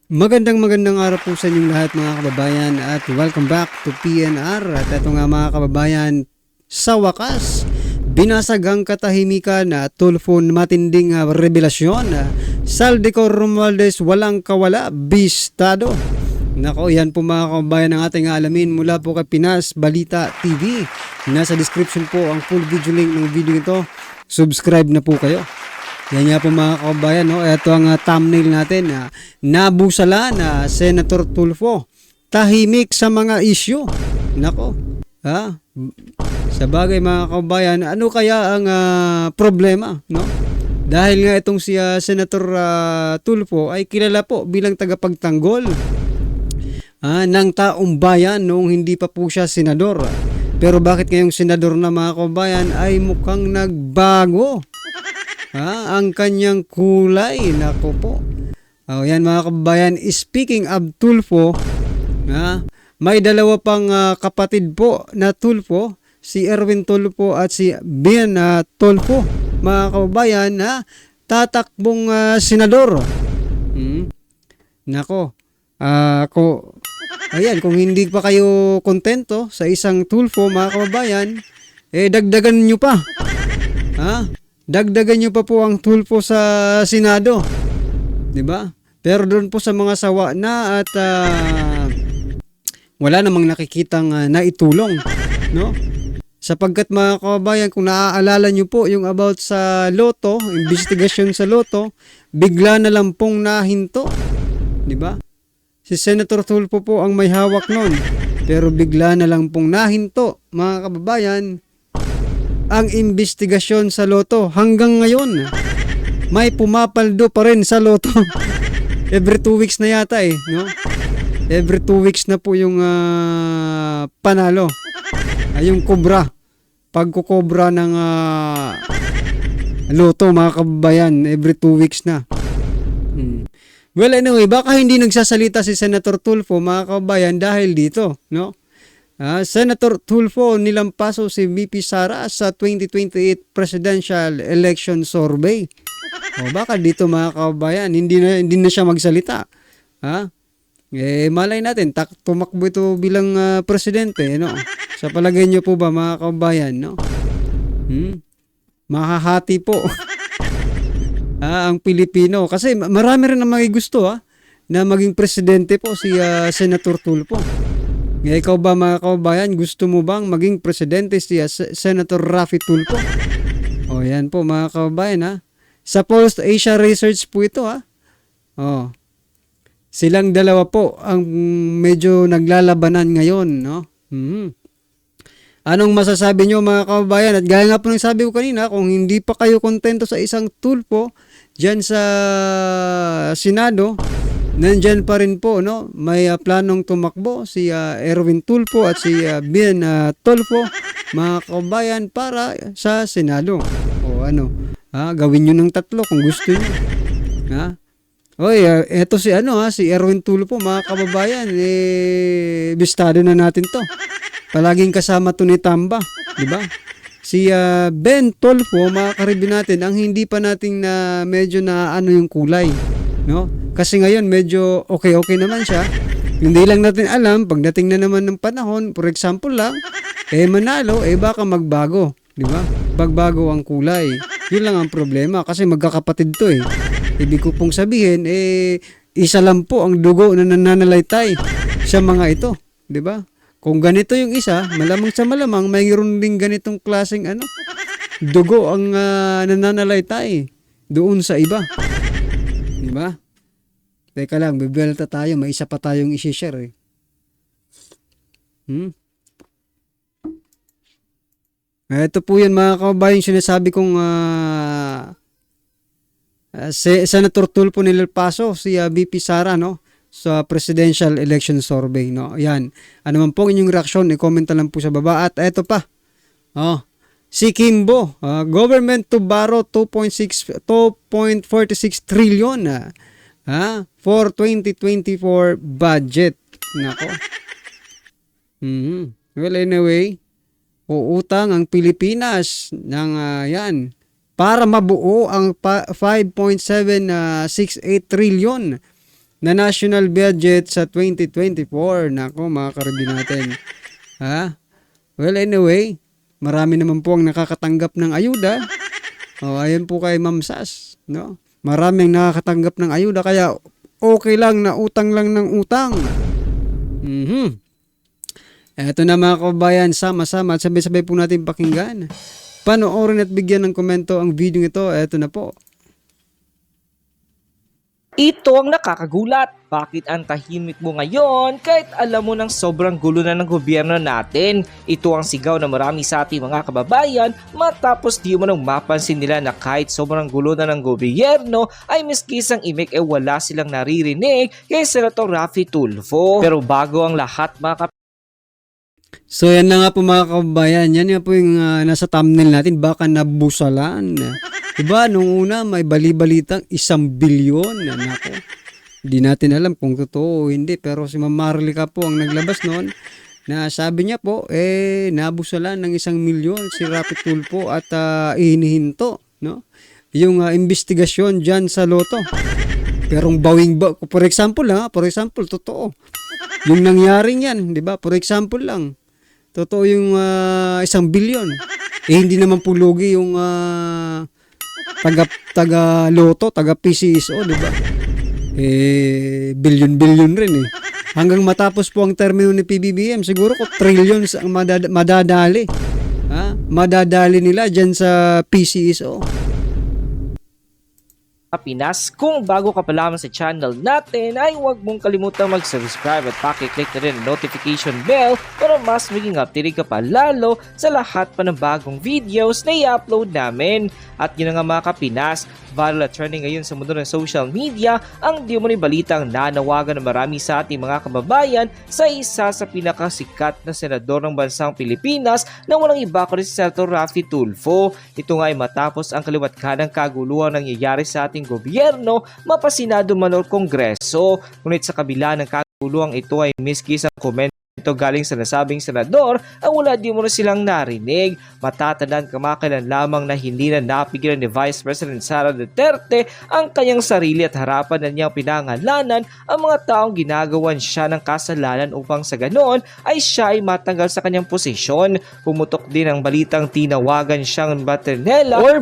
Magandang araw po sa inyong lahat mga kababayan at welcome back to PNR. At ito nga mga kababayan, sa wakas, binasag ang katahimikan at Tulfo matinding revelasyon. Saldico Romualdez walang kawala, bistado. Nako, yan po mga kababayan ang ating alamin mula po kay Pinas Balita TV. Nasa description po ang full video link ng video ito. Subscribe na po kayo. Yan nga po mga kababayan, no? Ito ang thumbnail natin. Nabusala na Senator Tulfo. Tahimik sa mga issue. Nako. Sa bagay mga kababayan, ano kaya ang problema? No? Dahil nga itong si Senator Tulfo ay kilala po bilang tagapagtanggol ng taong bayan noong hindi pa po siya senador. Pero bakit ngayong senador na mga kababayan ay mukhang nagbago? Ang kanyang kulay, nako po. Yan mga kababayan, speaking of Tulfo, may dalawa pang kapatid po na Tulfo, si Erwin Tulfo at si Bien Tulfo, mga kababayan, na tatakbong senador. Nako, kung hindi pa kayo kontento sa isang Tulfo, mga kababayan, dagdagan nyo pa. Dagdagan nyo pa po ang Tulfo sa Senado. 'Di ba? Pero doon po sa mga sawa na at wala namang nakikitang naitulong, no? Sapagkat mga kababayan, kung naaalala nyo po yung about sa Lotto, investigasyon sa Lotto, bigla na lang pong nahinto. 'Di ba? Si Senator Tulfo po ang may hawak noon. Pero bigla na lang pong nahinto, mga kababayan, ang investigasyon sa Lotto. Hanggang ngayon, may pumapaldo pa rin sa Lotto. Every 2 weeks na yata no? Every 2 weeks na po yung panalo. Yung kubra. Pagkukobra ng Lotto, mga kababayan, every 2 weeks na. Well, anyway, baka hindi nagsasalita si Senator Tulfo, mga kababayan, dahil dito, no? Senator Tulfo nilampaso si VP Sara sa 2028 Presidential Election Survey. Baka dito mga kababayan, hindi na siya magsalita. Malay natin, tumakbo ito bilang presidente, no? Sa palagay niyo po ba mga kababayan, no? Mahahati po ang Pilipino. Kasi marami rin na gusto na maging presidente po si Senator Tulfo. Ikaw ba mga kababayan, gusto mo bang maging presidente si Senator Raffy Tulfo? Yan po mga kababayan Sa Post Asia Research po ito Silang dalawa po ang medyo naglalabanan ngayon, no? Anong masasabi nyo mga kababayan? At gaya nga po ng sabi ko kanina, kung hindi pa kayo kontento sa isang Tulfo dyan sa Senado, nandyan pa rin po, no? May planong tumakbo si Erwin Tulfo at si Bien Tulfo, mga kababayan, para sa Senado. Gawin nyo ng tatlo kung gusto nyo. Eto si si Erwin Tulfo, mga kababayan, bistado na natin to. Palaging kasama to ni Tamba, di ba? Si Ben Tulfo, mga karibin natin, ang hindi pa nating na medyo na yung kulay, no? Kasi ngayon medyo okay naman siya. Hindi lang natin alam pagdating na naman ng panahon, for example lang, manalo, baka magbago, di ba? Bagbago ang kulay. Yun lang ang problema kasi magkakapatid to Ibig ko pong sabihin, isa lang po ang dugo na nananalaytay sa mga ito, di ba? Kung ganito yung isa, malamang sa malamang mayroon ding ganitong klaseng dugo ang nananalaytay doon sa iba. Di ba? Teka lang, bibelta tayo. May isa pa tayong isi-share Ito po yan mga kababayan, sinasabi kong Senator Tulfo nilalpaso si VP Sara, no? Sa Presidential Election Survey, no? Yan. Ano man po inyong reaksyon, i-comment na lang po sa baba. At eto pa. Si Kimbo, government to borrow 2.46 trillion for 2024 budget. Nako. Well, anyway, uutang ang Pilipinas ng yan para mabuo ang 5.768 trillion na national budget sa 2024. Nako mga karibin natin. Ha? Well, anyway, marami naman po ang nakakatanggap ng ayuda. Ayon po kay Ma'am Sas, no? Maraming nakakatanggap ng ayuda kaya okay lang na utang lang ng utang. Eto na mga kababayan, sama-sama at sabay-sabay po natin pakinggan. Panoorin at bigyan ng komento ang video ito. Eto na po. Ito ang nakakagulat. Bakit ang tahimik mo ngayon kahit alam mo ng sobrang gulo na ng gobyerno natin? Ito ang sigaw na marami sa ating mga kababayan matapos di mo nang mapansin nila na kahit sobrang gulo na ng gobyerno ay miski isang imik wala silang naririnig kay Senator Raffy Tulfo. Pero bago ang lahat mga So yan na nga po mga kababayan, yan nga po yung nasa thumbnail natin, baka nabusalan. Diba, nung una may bali-balitang 1 bilyon. Nako, hindi natin alam kung totoo o hindi, pero si Ma'am Marlica po ang naglabas noon na sabi niya po, nabusalan ng 1 milyon si Raffy Tulfo at hinihinto, no? Yung investigasyon dyan sa loto. Pero for example, totoo. Yung nangyaring yan, di ba? For example lang, totoo yung 1 bilyon. Hindi naman po lugi yung taga loto, taga PCSO, di ba? Bilyon-bilyon rin eh. Hanggang matapos po ang termino ni PBBM, siguro ko trillions ang madadali. Madadali nila dyan sa PCSO. Pinas. Kung bago ka pa lamang sa channel natin ay huwag mong kalimutang mag-subscribe at pakiclick na rin ang notification bell para mas maging updated ka pa lalo sa lahat pa ng bagong videos na i-upload namin. At yun nga mga Kapinas, viral at trending ngayon sa mundo ng social media ang di mo ni balitang nanawagan ng marami sa ating mga kababayan sa isa sa pinakasikat na senador ng bansang Pilipinas na walang iba kundi si Senator Raffy Tulfo. Ito nga ay matapos ang kaliwat kanang kaguluhan nangyayari sa ating gobyerno, mapasinado man o kongreso. Ngunit sa kabila ng kaguluhan ito ay miski isang komento ito galing sa nasabing senador ang wala di mo na silang narinig. Matatandaan kamakailan lamang na hindi na napigilan ni Vice President Sara Duterte ang kanyang sarili at harapan na niyang pinangalanan ang mga taong ginagawan siya ng kasalanan upang sa ganon ay siya ay matanggal sa kanyang posisyon. Pumutok din ang balitang tinawagan siyang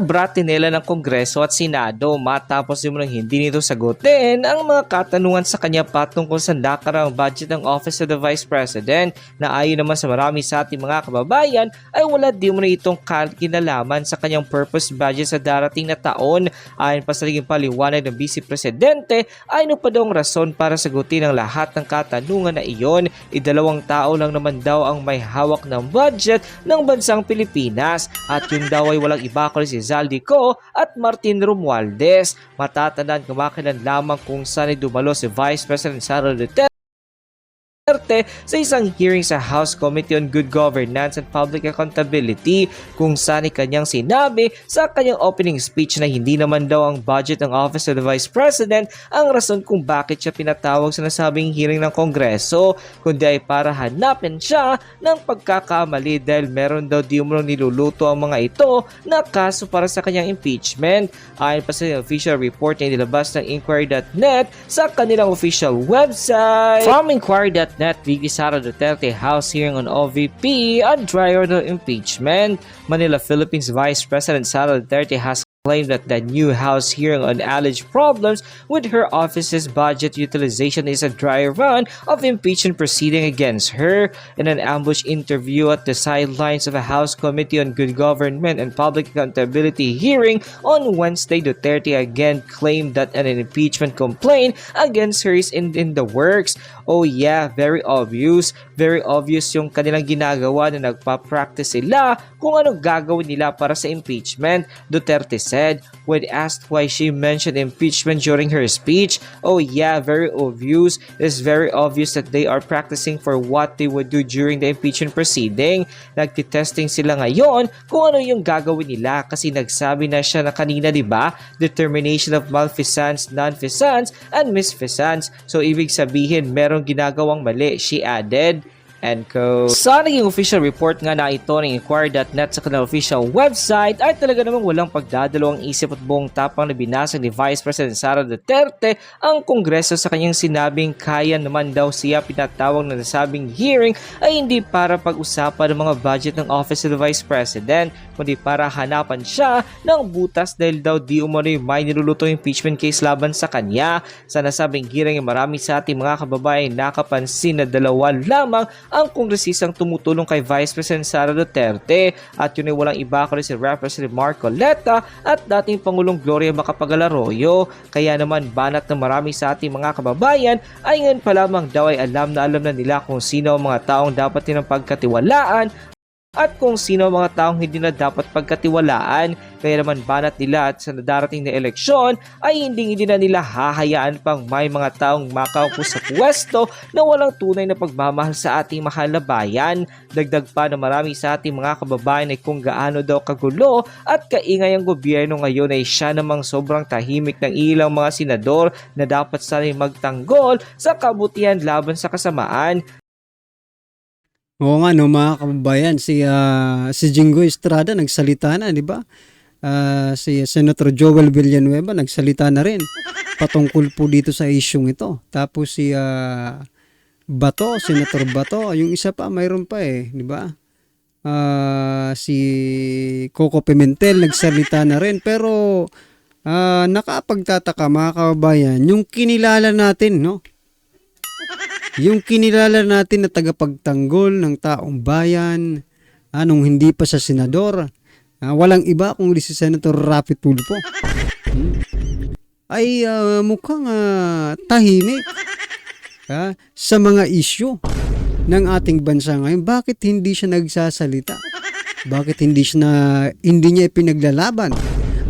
bratinela ng Kongreso at Senado matapos di mo nang hindi nito sagutin ang mga katanungan sa kanya patungkol sa nakaraang budget ng Office of the Vice President na ayon naman sa marami sa ating mga kababayan ay wala di mo na itong kinalaman sa kanyang purpose budget sa darating na taon. Ayon pa sa naging paliwanag ng Vice Presidente ay ano pa daw ang rason para sagutin ang lahat ng katanungan na iyon. 2 tao lang naman daw ang may hawak ng budget ng bansang Pilipinas at yun daw ay walang iba kundi si Zaldico at Martin Romualdez. Matatandaan kamakailan lamang kung saan ay dumalo si Vice President Sara Duterte sa isang hearing sa House Committee on Good Governance and Public Accountability kung saan kanyang sinabi sa kanyang opening speech na hindi naman daw ang budget ng Office of the Vice President ang rason kung bakit siya pinatawag sa nasabing hearing ng Kongreso, kundi ay para hanapin siya ng pagkakamali dahil meron daw di umano niluluto ang mga ito na kaso para sa kanyang impeachment. Ayon pa sa official report na nilabas ng Inquiry.net sa kanilang official website. From Inquiry.net, VP Sara Duterte House hearing on OVP on dry order impeachment. Manila, Philippines Vice President Sara Duterte has claimed that the new House hearing on alleged problems with her office's budget utilization is a dry run of impeachment proceeding against her. In an ambush interview at the sidelines of a House Committee on Good Government and Public Accountability hearing on Wednesday, Duterte again claimed that an impeachment complaint against her is in the works. Oh yeah, very obvious. Very obvious yung kanilang ginagawa na nagpa-practice sila kung anong gagawin nila para sa impeachment, Duterte said when asked why she mentioned impeachment during her speech. Oh yeah, very obvious. It is very obvious that they are practicing for what they would do during the impeachment proceeding. Nagtitesting sila ngayon kung ano yung gagawin nila kasi nagsabi na siya na kanina, di ba? Determination of malfeasance, non-feasance, and misfeasance. So ibig sabihin merong ginagawang mali, she added. End quote. Sa naging official report nga na ito ng Inquirer.net sa kanilang official website ay talaga namang walang pagdadalawang isip at buong tapang na binasag ni Vice President Sara Duterte ang Kongreso sa kanyang sinabing kaya naman daw siya pinatawag na nasabing hearing ay hindi para pag-usapan ng mga budget ng Office of the Vice President kundi para hanapan siya ng butas dahil daw di umano may nilulutong impeachment case laban sa kanya. Sa nasabing hearing ay marami sa ating mga kababayan nakapansin na dalawa lamang ang kongresistang tumutulong kay Vice President Sara Duterte at yun ay walang iba kundi si Representative Marco Leta at dating Pangulong Gloria Macapagal Arroyo. Kaya naman banat na marami sa ating mga kababayan ay ngayon pa lamang daw ay alam na nila kung sino ang mga taong dapat nilang pagkatiwalaan at kung sino ang mga taong hindi na dapat pagkatiwalaan. Kaya naman banat nila at sa darating na eleksyon ay hindi na nila hahayaan pang may mga taong makaupo sa pwesto na walang tunay na pagmamahal sa ating mahal na bayan. Dagdag pa na marami sa ating mga kababayan ay kung gaano daw kagulo at kaingay ang gobyerno ngayon ay siya namang sobrang tahimik ng ilang mga senador na dapat sana'y magtanggol sa kabutihan laban sa kasamaan. Oo nga no mga kababayan, si Jingo Estrada nagsalita na, di ba? Si Senator Joel Villanueva nagsalita na rin patungkol po dito sa isyung ito. Tapos si Bato, Senator Bato, yung isa pa mayroon pa di ba? Si Coco Pimentel nagsalita na rin, pero nakapagtataka mga kababayan, yung kinilala natin, no? Yung kinilala natin na tagapagtanggol ng taong bayan, nung hindi pa sa senador, walang iba kundi si Senator Raffy Tulfo, ay mukhang tahimik sa mga isyu ng ating bansa ngayon. Bakit hindi siya nagsasalita? Bakit hindi niya ipinaglalaban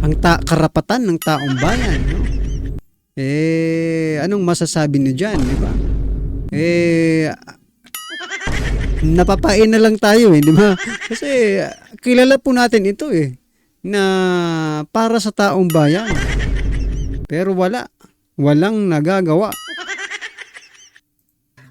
ang karapatan ng taong bayan? No? Anong masasabi niyo dyan, di ba? Napapain na lang tayo di ba? Kasi kilala po natin ito na para sa taong bayan. Pero walang nagagawa.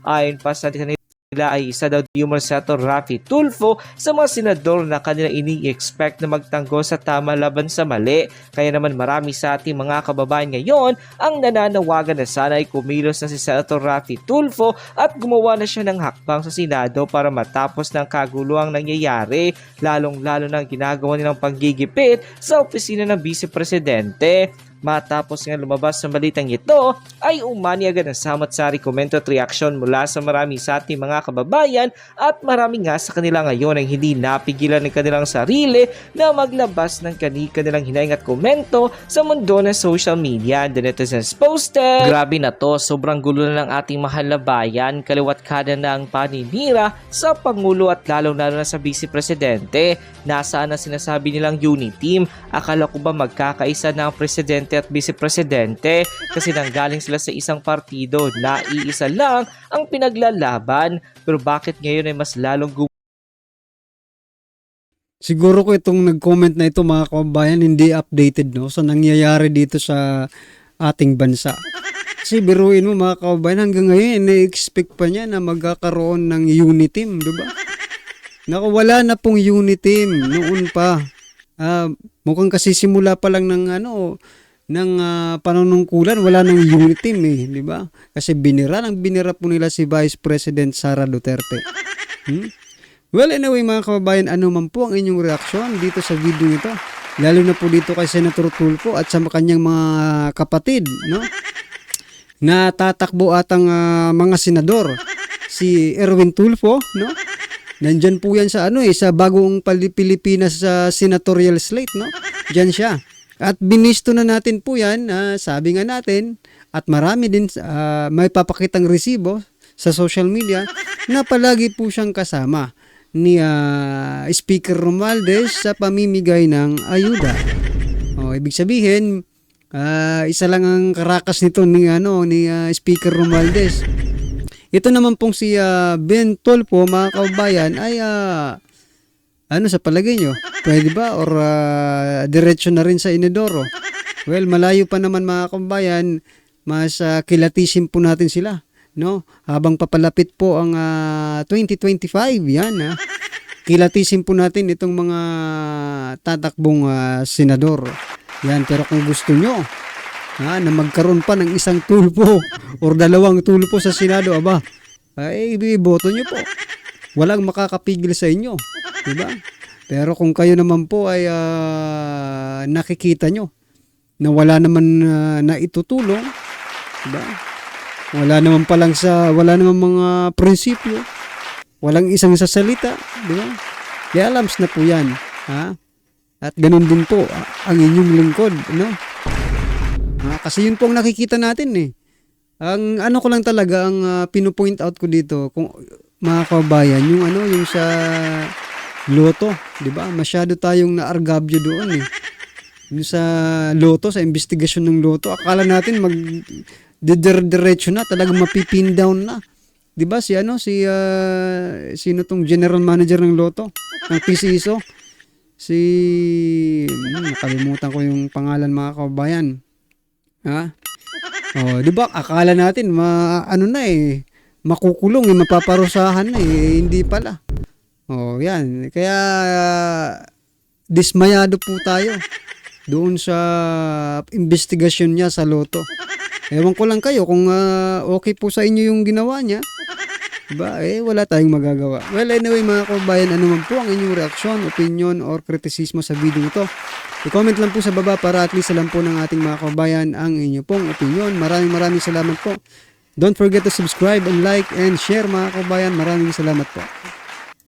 Ayon pa sa kanila ay isa daw humor Senator Raffy Tulfo sa mga senador na kanilang ini-expect na magtanggol sa tama laban sa mali. Kaya naman marami sa ating mga kababayan ngayon ang nananawagan na sana ay kumilos na si Senator Raffy Tulfo at gumawa na siya ng hakbang sa Senado para matapos ng kaguluhang nangyayari, lalong-lalo ng ginagawa nilang panggigipit sa opisina ng Vice Presidente. Matapos nga lumabas sa balitang ito, ay umani agad ang samot-sari komento at reaksyon mula sa marami sa ating mga kababayan at marami nga sa kanila ngayon ang hindi napigilan ng kanilang sarili na maglabas ng kanilang hinaing at komento sa mundo ng social media. The netizens posted, "Grabe na to, sobrang gulo na ng ating mahal na bayan, kaliwat kada na ang paninira sa Pangulo at lalong-lalo na sa Vice Presidente. Nasaan na sinasabi nilang unity team? Akala ko ba magkakaisa na ang Presidente at Vice Presidente kasi nanggaling sila sa isang partido na iisa lang ang pinaglalaban, pero bakit ngayon ay mas lalong Siguro ko itong nag-comment na ito mga kababayan hindi updated no sa nangyayari dito sa ating bansa. Kasi biruin mo mga kababayan, hanggang ngayon na-expect pa niya na magkakaroon ng unity team, di ba? Naku, wala na pong unity team noon pa. Mukhang kasi simula pa lang ng panunungkulan, wala nang unity team di ba? Kasi binira po nila si Vice President Sara Duterte. Well, anyway mga kababayan, ano man po ang inyong reaksyon dito sa video ito, lalo na po dito kay Senator Tulfo at sa kanyang mga kapatid, no? Na tatakbo atang mga senador, si Erwin Tulfo, no? Nandyan po yan sa sa bagong Pilipinas senatorial slate, no? Diyan siya. At binisto na natin po yan, sabi nga natin, at marami din may papakitang resibo sa social media na palagi po siyang kasama ni Speaker Romualdez sa pamimigay ng ayuda. Ibig sabihin, isa lang ang karakas nito ni Speaker Romualdez. Ito naman pong si Ben Tulfo, mga kababayan, ay sa palagay nyo? Pwede ba? Or diretso na rin sa Inodoro? Well, malayo pa naman mga kababayan, mas kilatisin po natin sila no? Habang papalapit po ang 2025, yan kilatisin po natin itong mga tatakbong senador. Yan, pero kung gusto nyo na magkaroon pa ng isang tulpo or dalawang tulpo sa Senado, aba, ay iboto nyo po. Walang makakapigil sa inyo, di ba? Pero kung kayo naman po ay nakikita nyo na wala naman na itutulong, di ba? Wala naman mga prinsipyo, walang isang sasalita, di ba? Kaya alams na po yan, At ganun din po ang inyong lingkod, no? Kasi yun po ang nakikita natin. Ang ano ko lang talaga, ang pino-point out ko dito, kung mga kababayan, yung sa loto, 'di ba? Masyado tayong naargabyo doon. Yung sa loto, sa investigasyon ng loto, akala natin diretso na, talagang mapipin down na. 'Di ba sino tong general manager ng loto, ng PCSO? Nakalimutan ko yung pangalan, mga kababayan. Di ba? Akala natin makukulong, mapaparusahan na hindi pala. Yan. Kaya dismayado po tayo doon sa investigasyon niya sa loto. Ewan ko lang kayo kung okay po sa inyo yung ginawa niya. Diba? Wala tayong magagawa. Well, anyway, mga kababayan, ano man po ang inyong reaksyon, opinion, or kritisismo sa video ito, i-comment lang po sa baba para at least alam po ng ating mga kababayan ang inyo pong opinion. Maraming salamat po. Don't forget to subscribe and like and share, mga kababayan. Maraming salamat po.